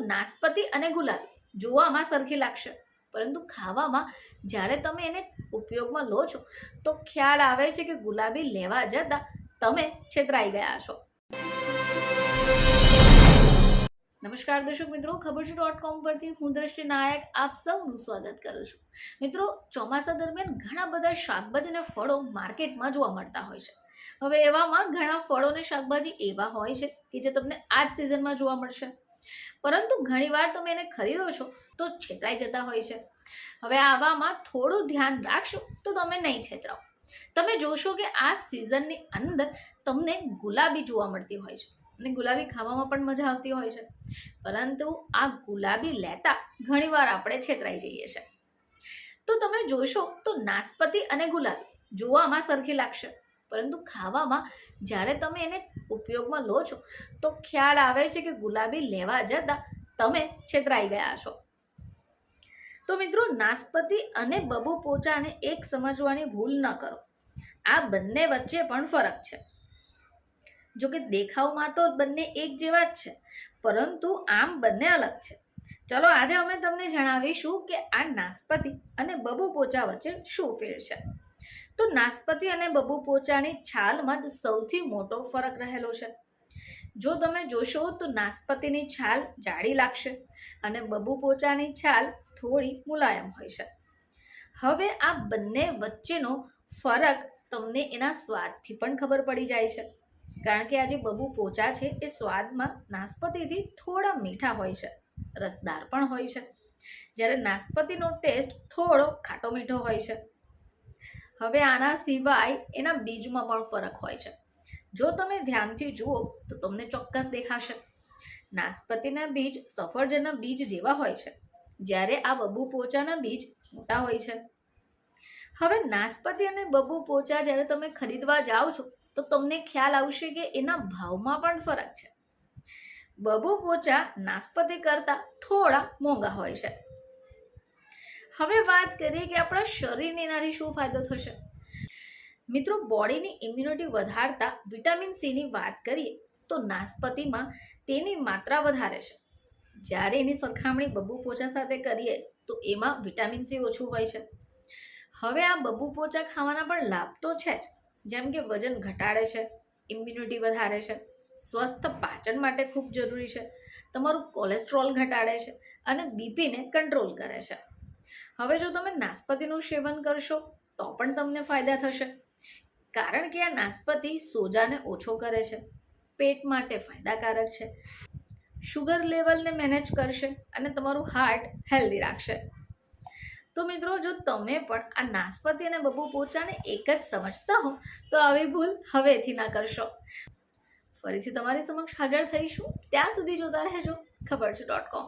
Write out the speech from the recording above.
નાસ્પતિ અને ગુલાબી જોવામાં સરખી લાગશે, પરંતુ ખાવામાં જ્યારે તમે એને ઉપયોગમાં લો છો તો ખ્યાલ આવે છે કે ગુલાબી લેવા જતાં તમે છેતરાઈ ગયા છો. નમસ્કાર દર્શક મિત્રો, ખબર છે .com પરથી હું દ્રષ્ટિ નાયક આપ સૌનું સ્વાગત કરું છું. મિત્રો, ચોમાસા દરમિયાન ઘણા બધા શાકભાજી અને ફળો માર્કેટમાં જોવા મળતા હોય છે. હવે એવામાં ઘણા ફળો અને શાકભાજી એવા હોય છે કે જે તમને આ જ સિઝનમાં જોવા મળશે, પરંતુ ઘણીવાર તમે એને ખરીદો છો તો છેતરાઈ જતા હોય છે. હવે આવામાં થોડું ધ્યાન રાખશો તો તમે નહીં છેતરાઓ. તમે જોશો કે આ સિઝનની અંદર તમને ગુલાબી જોવા મળતી હોય છે અને ગુલાબી ખાવામાં પણ મજા આવતી હોય છે, પરંતુ આ ગુલાબી લેતા ઘણીવાર આપણે છેતરાઈ જઈએ છીએ. તો તમે જોશો તો નાસ્પતિ અને ગુલાબી જોવામાં સરખી લાગશે, પરંતુ ખાવામાં જ્યારે તમે એને ઉપયોગમાં લો છો તો ખ્યાલ આવે છે કે ગુલાબી લેવા જતાં તમે છેતરાઈ ગયા છો. તો મિત્રો, નાસ્પતિ અને બબુ પોચાને એક સમજવાની ભૂલ ન કરો. આ બંને વચ્ચે પણ ફરક છે. જો કે દેખાવમાં તો બંને એક જેવા જ છે, પરંતુ આમ બંને અલગ છે. ચલો આજે અમે તમને જણાવીશું કે આ નાસ્પતિ અને બબુ પોચા વચ્ચે શું ફેર છે. તો નાસ્પતિ અને બબુ પોચાની છાલમાં જ સૌથી મોટો ફરક રહેલો છે. જો તમે જોશો તો નાસ્પતિની છાલ જાડી લાગશે અને બબુ પોચાની છાલ થોડી મુલાયમ હોય છે. હવે આ બંને વચ્ચેનો ફરક તમને એના સ્વાદથી પણ ખબર પડી જાય છે, કારણ કે આ જે બબુ પોચા છે એ સ્વાદમાં નાસ્પતિથી થોડા મીઠા હોય છે, રસદાર પણ હોય છે, જ્યારે નાસ્પતિનો ટેસ્ટ થોડો ખાટો મીઠો હોય છે. હવે આના સિવાય એના બીજમાં પણ ફરક હોય છે. જો તમે ધ્યાનથી જુઓ તો તમને ચોક્કસ દેખાશે. નાસ્પતિના બીજ સફરજનના બીજ જેવા હોય છે, જ્યારે આ બબુ પોચાના બીજ મોટા હોય છે. હવે નાસ્પતિ અને બબુ પોચા જ્યારે તમે ખરીદવા જાઓ છો તો તમને ખ્યાલ આવશે કે એના ભાવમાં પણ ફરક છે. બબુ પોચા નાસ્પતિ કરતાં થોડા મોંઘા હોય છે. હવે વાત કરીએ કે આપણા શરીરને એનાથી શું ફાયદો થશે. મિત્રો, બોડીની ઇમ્યુનિટી વધારતા વિટામિન સીની વાત કરીએ તો નાસ્પતિમાં તેની માત્રા વધારે છે, જ્યારે એની સરખામણી બબુ પોચા સાથે કરીએ તો એમાં વિટામિન સી ઓછું હોય છે. હવે આ બબુ પોચા ખાવાના પણ લાભ તો છે જ, જેમ કે વજન ઘટાડે છે, ઇમ્યુનિટી વધારે છે, સ્વસ્થ પાચન માટે ખૂબ જરૂરી છે, તમારું કોલેસ્ટ્રોલ ઘટાડે છે અને બીપીને કંટ્રોલ કરે છે. હવે જો તમે નાસ્પતિનું સેવન કરશો તો પણ તમને ફાયદા થશે, કારણ કે આ નાસ્પતિ સોજાને ઓછો કરે છે, પેટ માટે ફાયદાકારક છે, શુગર લેવલને મેનેજ કરશે અને તમારું હાર્ટ હેલ્ધી રાખશે. તો મિત્રો, જો તમે પણ આ નાસ્પતિ અને બબુ પોચાને એક જ સમજતા હો તો આવી ભૂલ હવેથી ના કરશો. ફરીથી તમારી સમક્ષ હાજર થઈશું. ત્યાં સુધી જોતા રહેજો ખબર છે .com.